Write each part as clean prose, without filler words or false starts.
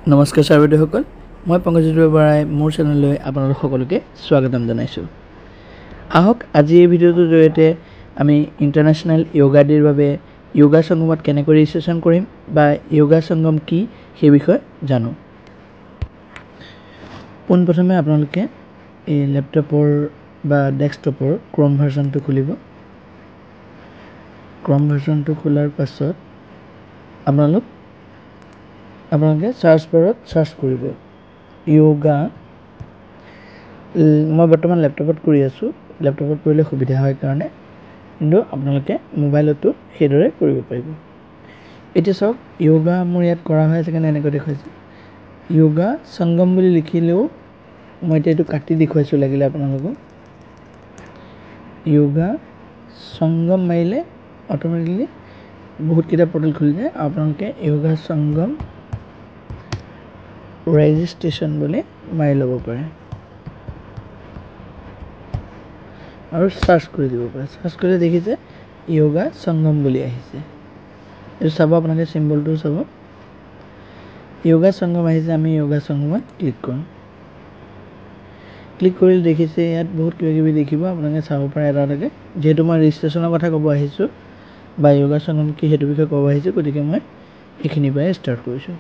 নমস্কাৰ ছাৰ বাইদেউসকল, মই পংকজিৎ বৰাই মোৰ চেনেললৈ আপোনালোক সকলোকে স্বাগতম জনাইছোঁ। আহক আজি এই ভিডিঅ'টোৰ জৰিয়তে আমি ইণ্টাৰনেশ্যনেল য়োগা ডে'ৰ বাবে য়োগা সংগমত কেনেকৈ ৰেজিষ্ট্ৰেশ্যন কৰিম বা য়োগা সংগম কি সেই বিষয়ে জানো। পোনপ্ৰথমে আপোনালোকে এই লেপটপৰ বা ডেস্কটপৰ ক্ৰম ভাৰ্জনটো খুলিব। ক্ৰম ভাৰ্জনটো খোলাৰ পাছত আপোনালোকে চাৰ্চ বাৰত চাৰ্চ কৰিব য়োগা। মই বৰ্তমান লেপটপত কৰি আছোঁ, লেপটপত কৰিলে সুবিধা হয় কাৰণে, কিন্তু আপোনালোকে মোবাইলতো সেইদৰে কৰিব পাৰিব। এতিয়া চাওক, য়োগা মোৰ ইয়াত কৰা হৈ আছে কাৰণে এনেকৈ দেখুৱাইছে। য়োগা সংগম বুলি লিখিলেও মই এতিয়া এইটো কাটি দেখুৱাইছোঁ লাগিলে আপোনালোকক। য়োগা সংগম মাৰিলে অট'মেটিকলি বহুতকেইটা পৰ্টেল খুলি যায়। আপোনালোকে য়োগা সংগম ৰেজিষ্ট্ৰেশ্যন বুলি মাৰি ল'ব পাৰে আৰু চাৰ্চ কৰি দিব পাৰে। চাৰ্চ কৰিলে দেখিছে য়োগা সংগম বুলি আহিছে। এইটো চাব, আপোনালোকে চিম্বলটো চাব, য়োগা সংগম আহিছে। আমি য়োগা সংগমত ক্লিক কৰিম। ক্লিক কৰিলে দেখিছে ইয়াত বহুত কিবা কিবি দেখিব, আপোনালোকে চাব পাৰে এটা এটাকৈ। যিহেতু মই ৰেজিষ্ট্ৰেশ্যনৰ কথা ক'ব আহিছোঁ বা য়োগা সংগম কি সেইটো বিষয়ে ক'ব আহিছোঁ, গতিকে মই এইখিনিৰ পৰাই ষ্টাৰ্ট কৰিছোঁ।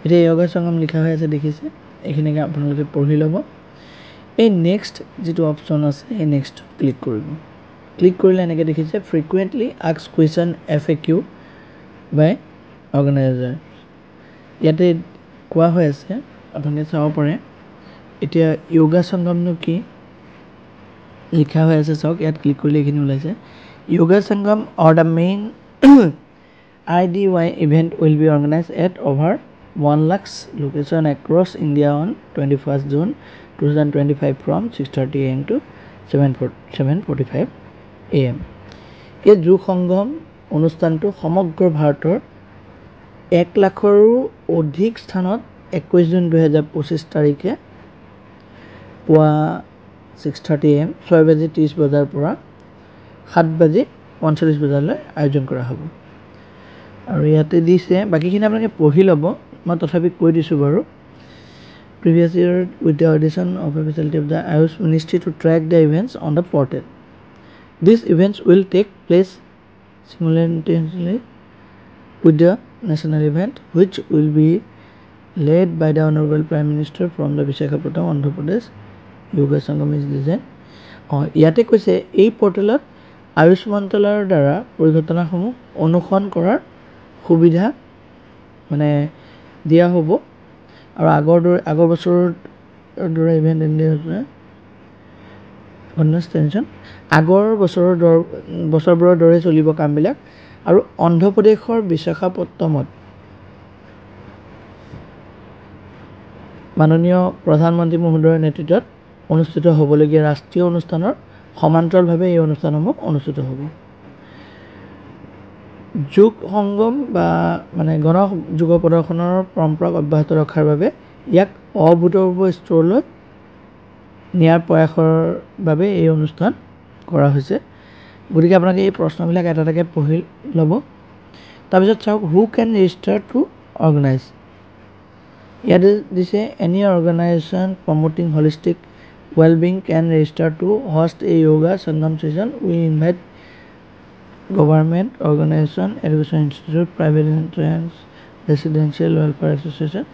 এতিয়া য়োগা সংগম লিখা হৈ আছে দেখিছে, এইখিনিকে আপোনালোকে পঢ়ি ল'ব। এই নেক্সট যিটো অপশ্যন আছে সেই নেক্সট ক্লিক কৰিব। ক্লিক কৰিলে এনেকৈ দেখিছে ফ্ৰিকুৱেণ্টলি আস্কড কুৱেশ্যন FAQ বাই অৰ্গেনাইজাৰ। ইয়াতে কোৱা হৈ আছে, আপোনালোকে চাব পাৰে। এতিয়া য়োগা সংগমনো কি লিখা হৈ আছে চাওক, ইয়াত ক্লিক কৰিলে এইখিনি ওলাইছে। Yoga Sangam or the main IDY event will be organized at over 1 lakhs location across India on 21st June 2025 from 6:30 AM to 7:45 AM। এই যোগ সংগম অনুষ্ঠানটো সমগ্ৰ ভাৰতৰ 1 লাখৰো অধিক স্থানত 21 জুন 2025 তাৰিখে পুৱা 6:30 AM 6:30 বজাৰ পৰা 7:45 বজালৈ আয়োজন কৰা হ'ব। আৰু ইয়াতে দিছে, বাকীখিনি আপোনালোকে পঢ়ি ল'ব, মই তথাপি কৈ দিছোঁ বাৰু। Previous year with the audition of a facility of the Ayush Ministry to track the events on the portal. These events will take place simultaneously with the national event, which will be led by the Honorable Prime Minister from the Visakhapatnam, Andhra Pradesh. Yoga Sangam is designed. ইয়াতে কৈছে এই পৰ্টেলত আয়ুষ মন্ত্ৰালয়ৰ দ্বাৰা পৰিঘটনাসমূহ অনুসৰণ কৰাৰ সুবিধা মানে দিয়া হ'ব। আৰু আগৰ বছৰৰ দৰে ইভেণ্ট আগৰ বছৰবোৰৰ দৰে চলিব কামবিলাক। আৰু অন্ধ্ৰপ্ৰদেশৰ বিশাখাপট্টনমত মাননীয় প্ৰধানমন্ত্ৰী মহোদয়ৰ নেতৃত্বত অনুষ্ঠিত হ'বলগীয়া ৰাষ্ট্ৰীয় অনুষ্ঠানৰ সমান্তৰালভাৱে এই অনুষ্ঠানসমূহ অনুষ্ঠিত হ'ব। যোগ সংগম বা মানে গণ যোগ প্ৰদৰ্শনৰ পৰম্পৰাক অব্যাহত ৰখাৰ বাবে ইয়াক অভূতপূৰ্ব স্তৰলৈ নিয়াৰ প্ৰয়াসৰ বাবে এই অনুষ্ঠান কৰা হৈছে। গতিকে আপোনালোকে এই প্ৰশ্নবিলাক এটা এটাকৈ পঢ়ি ল'ব। তাৰপিছত চাওক, who can register to organise. ইয়াতে দিছে any organisation promoting holistic wellbeing can register to host a yoga Sangam session. We invite government organisation, education institute, private enterprise, residential welfare association,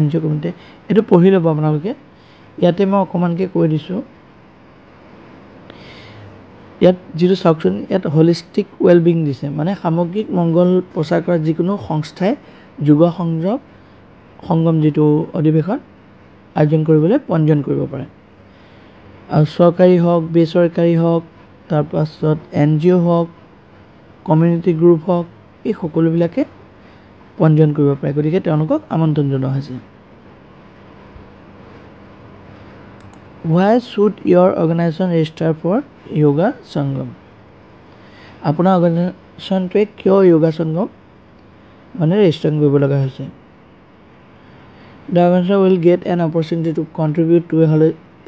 NGO committee. এইটো পঢ়ি ল'ব আপোনালোকে। ইয়াতে মই অকণমানকৈ কৈ দিছোঁ। ইয়াত যিটো চাওকচোন, ইয়াত হলিষ্টিক ৱেলবিং দিছে, মানে সামগ্ৰিক মংগল প্ৰচাৰ কৰা যিকোনো সংস্থাই যোগ সংগম যিটো অধিৱেশন আয়োজন কৰিবলৈ পঞ্জীয়ন কৰিব পাৰে। আৰু চৰকাৰী হওক, বেচৰকাৰী হওক, তাৰপাছত NGO হওক, কমিউনিটি গ্ৰুপ হওক, এই সকলোবিলাকে পঞ্জীয়ন কৰিব পাৰে। গতিকে তেওঁলোকক আমন্ত্ৰণ জনোৱা হৈছে। Why should your organization register for yoga সংগম? আপোনাৰ অৰ্গেনাইজেশ্যনটোৱে কিয় য়োগা সংগম মানে ৰেজিষ্ট্ৰেশ্যন কৰিব লগা হৈছে? The organization will get an opportunity to contribute to a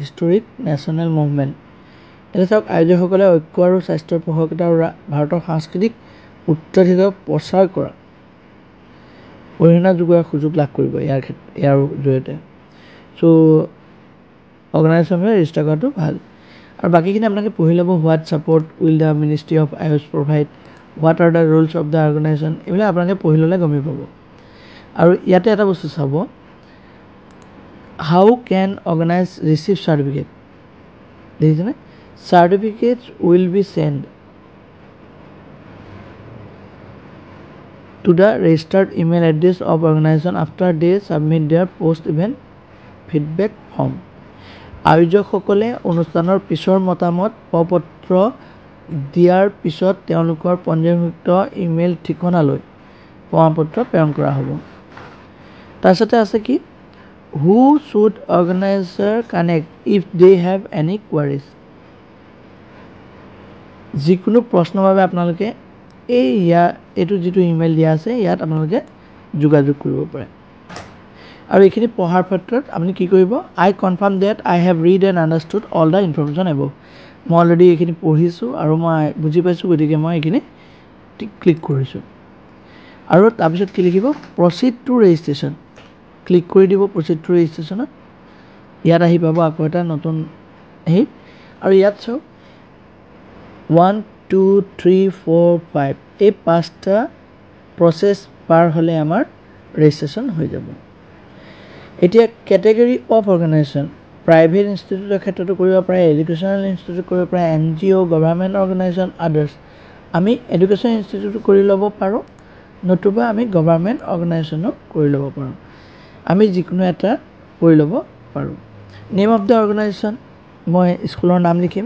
historic national movement. এতিয়া চাওক, আয়োজকসকলে ঐক্য আৰু স্বাস্থ্যৰ পোষকতা আৰু ভাৰতৰ সাংস্কৃতিক উত্তৰাধিকাৰ প্ৰচাৰ কৰা অৰিহণা যোগোৱাৰ সুযোগ লাভ কৰিব ইয়াৰ জৰিয়তে। চ' অৰ্গেনাইজেশ্যনলৈ ৰেজিষ্টাৰ কৰাটো ভাল। আৰু বাকীখিনি আপোনালোকে পঢ়ি ল'ব। What support will the ministry of Ayush provide, what are the rules of the organisation, এইবিলাক আপোনালোকে পঢ়ি ল'লে গমেই পাব। আৰু ইয়াতে এটা বস্তু চাব, how can organise receive certificate, দেখিছেনে? Certificate will be send to the registered email address of organization after they submit their post event feedback form. আয়োজকসকলে অনুষ্ঠানৰ পিছৰ মতামত প্ৰপত্ৰ দিয়াৰ পিছত তেওঁলোকৰ পঞ্জীয়নভুক্ত ইমেইল ঠিকনালৈ প্ৰমাণপত্ৰ প্ৰেৰণ কৰা হ'ব। তাৰপিছতে আছে কি, who should organiser connect if they have any queries. যিকোনো প্ৰশ্নৰ বাবে আপোনালোকে এইটো যিটো ইমেইল দিয়া আছে ইয়াত আপোনালোকে যোগাযোগ কৰিব পাৰে। আৰু এইখিনি পঢ়াৰ ক্ষেত্ৰত আপুনি কি কৰিব, I confirm that I have read and understood all the information above. মই অলৰেডি এইখিনি পঢ়িছোঁ আৰু মই বুজি পাইছোঁ, গতিকে মই এইখিনি ক্লিক কৰিছোঁ। আৰু তাৰপিছত কি লিখিব, প্ৰচিড টু ৰেজিষ্ট্ৰেশ্যন, ক্লিক কৰি দিব প্ৰচিড টু ৰেজিষ্ট্ৰেশ্যনত। ইয়াত আহি পাব আকৌ এটা নতুন হেৰি। আৰু ইয়াত চাওক 1 2 3 4 5 এই 5টা প্ৰচেছ পাৰ হ'লে আমাৰ ৰেজিষ্ট্ৰেশ্যন হৈ যাব। এতিয়া কেটেগৰী অফ অৰ্গেনাইজেশ্যন, প্ৰাইভেট ইনষ্টিটিউটৰ ক্ষেত্ৰতো কৰিব পাৰে, এডুকেশ্যনেল ইনষ্টিটিউট কৰিব পাৰে, NGO, গভৰ্ণমেণ্ট অৰ্গেনাইজেশ্যন, আদাৰ্ছ। আমি এডুকেশ্যন ইনষ্টিটিউট কৰি ল'ব পাৰোঁ, নতুবা আমি গভৰ্ণমেণ্ট অৰ্গেনাইজেশ্যনো কৰি ল'ব পাৰোঁ। আমি যিকোনো এটা কৰি ল'ব পাৰোঁ। নেম অফ দ্য অৰ্গেনাইজেশ্যন, মই স্কুলৰ নাম লিখিম।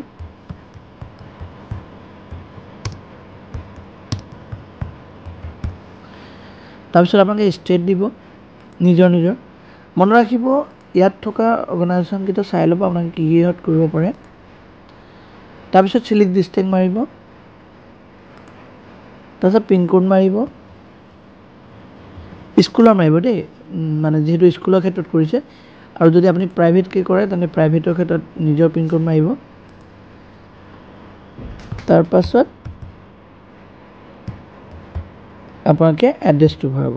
তাৰপিছত আপোনালোকে ষ্টেট দিব নিজৰ। মনত ৰাখিব ইয়াত থকা অৰ্গেনাইজেশ্যনকেইটা চাই ল'ব আপোনালোকে কি কিহত কৰিব পাৰে। তাৰপিছত চিলেক্ট ডিষ্ট্ৰিক্ট মাৰিব, তাৰপিছত পিনক'ড মাৰিব, স্কুলৰ মাৰিব দেই, মানে যিহেতু স্কুলৰ ক্ষেত্ৰত কৰিছে। আৰু যদি আপুনি প্ৰাইভেটকৈ কৰে তেন্তে প্ৰাইভেটৰ ক্ষেত্ৰত নিজৰ পিনক'ড মাৰিব। তাৰপাছত আপোনালোকে এড্ৰেছটো ভৰাব।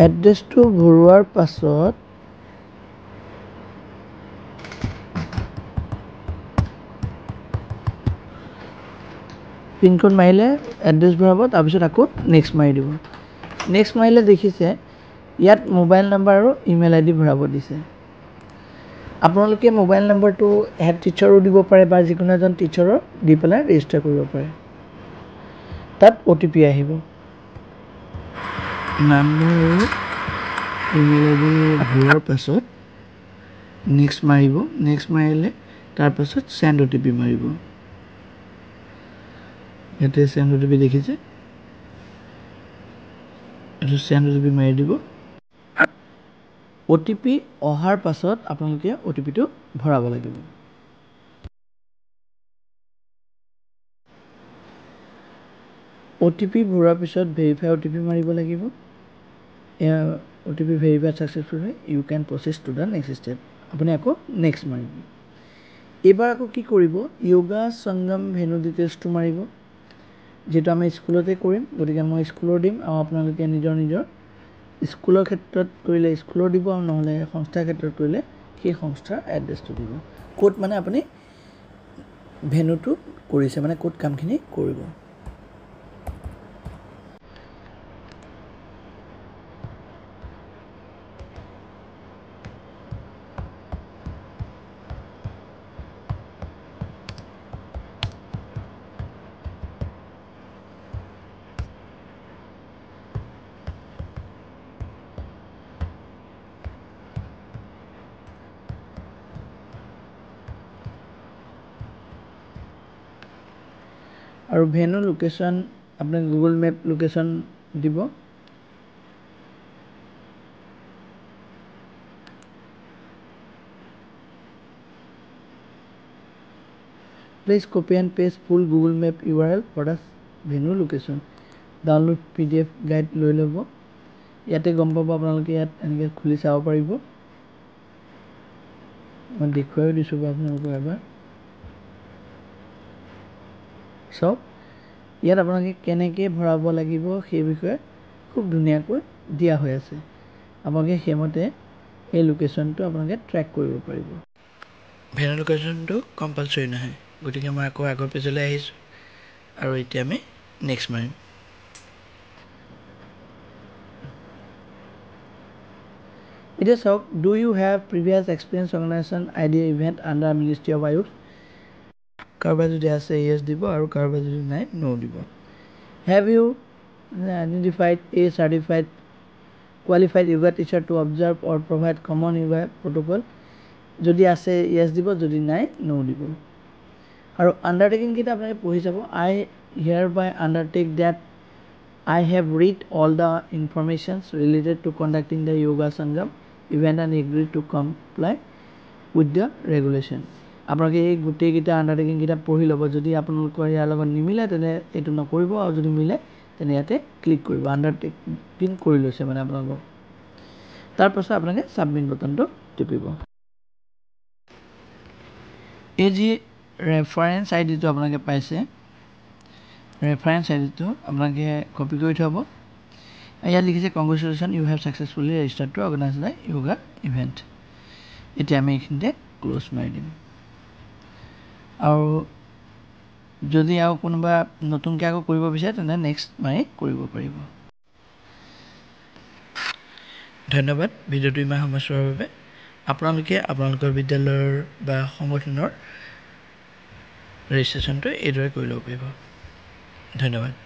এড্ৰেছটো ভৰোৱাৰ পাছত পিনক'ড মাৰিলে এড্ৰেছ ভৰাব, তাৰপিছত আকৌ নেক্সট মাৰি দিব। নেক্সট মাৰিলে দেখিছে ইয়াত মোবাইল নাম্বাৰ আৰু ইমেইল ID ভৰাব দিছে। আপোনালোকে মোবাইল নম্বৰটো হেড টিচাৰো দিব পাৰে বা যিকোনো এজন টিচাৰৰ দি পেলাই ৰেজিষ্টাৰ কৰিব পাৰে। তাত OTP আহিব। নাম্বাৰ আৰু ইমেইল ID ভৰোৱাৰ পাছত নেক্সট মাৰিব। নেক্সট মাৰিলে তাৰপাছত চেণ্ড OTP মাৰিব। ইয়াতে চেণ্ড OTP দেখিছে, এইটো চেণ্ড OTP মাৰি দিব। OTP অহাৰ পাছত আপোনালোকে OTPটো ভৰাব লাগিব। OTP ভৰোৱাৰ পিছত ভেৰিফাই OTP মাৰিব লাগিব। এয়া OTP ভেৰিফাই ছাকচেছফুল হয়, you can press to the next step. আপুনি আকৌ নেক্সট মাৰিব। এইবাৰ আকৌ কি কৰিব, য়োগা সংগম ভেনু ডিটেইলছটো মাৰিব। যিহেতু আমি স্কুলতে কৰিম গতিকে মই স্কুলৰ দিম, আৰু আপোনালোকে নিজৰ স্কুলৰ ক্ষেত্ৰত কৰিলে স্কুলৰ দিব, আৰু নহ'লে সংস্থাৰ ক্ষেত্ৰত কৰিলে সেই সংস্থাৰ এড্ৰেছটো দিব। ক'ত মানে আপুনি ভেনুটো কৰিছে, মানে ক'ত কামখিনি কৰিব। আৰু ভেনু লোকেশ্যন আপুনি গুগল মেপ লোকেশ্যন দিব। Please copy and paste full Google map URL for the venue location. Download PDF guide লৈ ল'ব। ইয়াতে গম পাব আপোনালোকে, ইয়াত এনেকৈ খুলি চাব পাৰিব। মই দেখুৱাইও দিছোঁ বাৰু আপোনালোকক এবাৰ চাওক। ইয়াত আপোনালোকে কেনেকৈ ভৰাব লাগিব সেই বিষয়ে খুব ধুনীয়াকৈ দিয়া হৈ আছে আপোনালোকে সেইমতে এই লোকেশ্যনটো আপোনালোকে ট্ৰেক কৰিব পাৰিব ভেনু লোকেশ্যনটো কম্পালচৰি নহয় গতিকে মই আকৌ আগৰ পেজলৈ আহিছোঁ আৰু এতিয়া আমি নেক্সট মাৰিম এতিয়া চাওক do you have previous experience organisation idea event under ministry of Ayush কাৰোবাৰ যদি আছে য়েছ দিব আৰু কাৰোবাৰ যদি নাই ন' দিব have you identified a certified qualified yoga teacher to observe or provide common yoga protocol যদি আছে yes দিব যদি নাই no দিব আৰু আন্ডাৰটেকিং কিটা আপোনালোকে পঢ়ি যাব I hereby undertake that I have read all the informations related to conducting the yoga sangam event and agree to comply with the regulation আপোনালোকে এই গোটেই কিটা আন্ডাৰটেকিং কিটা পঢ়ি ল'ব যদি আপোনালোকৰ ইয়াৰ লগত নিমিলে তেনে এইটো নকৰিব আৰু যদি মিলে তেনে ইয়াতে ক্লিক কৰিব আন্ডাৰটেকিং কৰি লৈছে মানে আপোনালোকক তাৰপাছত আপোনালোকে ছাবমিট বটনটো টিপিব এই যি ৰেফাৰেঞ্চ আইডিটো আপোনালোকে পাইছে ৰেফাৰেঞ্চ আইডিটো আপোনালোকে কপি কৰি থ'ব ইয়াত লিখিছে congratulation you have successfully registered to organise the yoga event এতিয়া আমি এইখিনিতে ক্ল'জ মাৰি দিম আৰু যদি আৰু কোনোবা নতুনকৈ আকৌ কৰিব বিচাৰে তেনে নেক্সট মাৰি কৰিব পাৰিব ধন্যবাদ ভিডিঅ'টো ইমান সময় চোৱাৰ বাবে আপোনালোকে আপোনালোকৰ বিদ্যালয়ৰ বা সংগঠনৰ ৰেজিষ্ট্ৰেশ্যনটো এইদৰে কৰি ল'ব পাৰিব ধন্যবাদ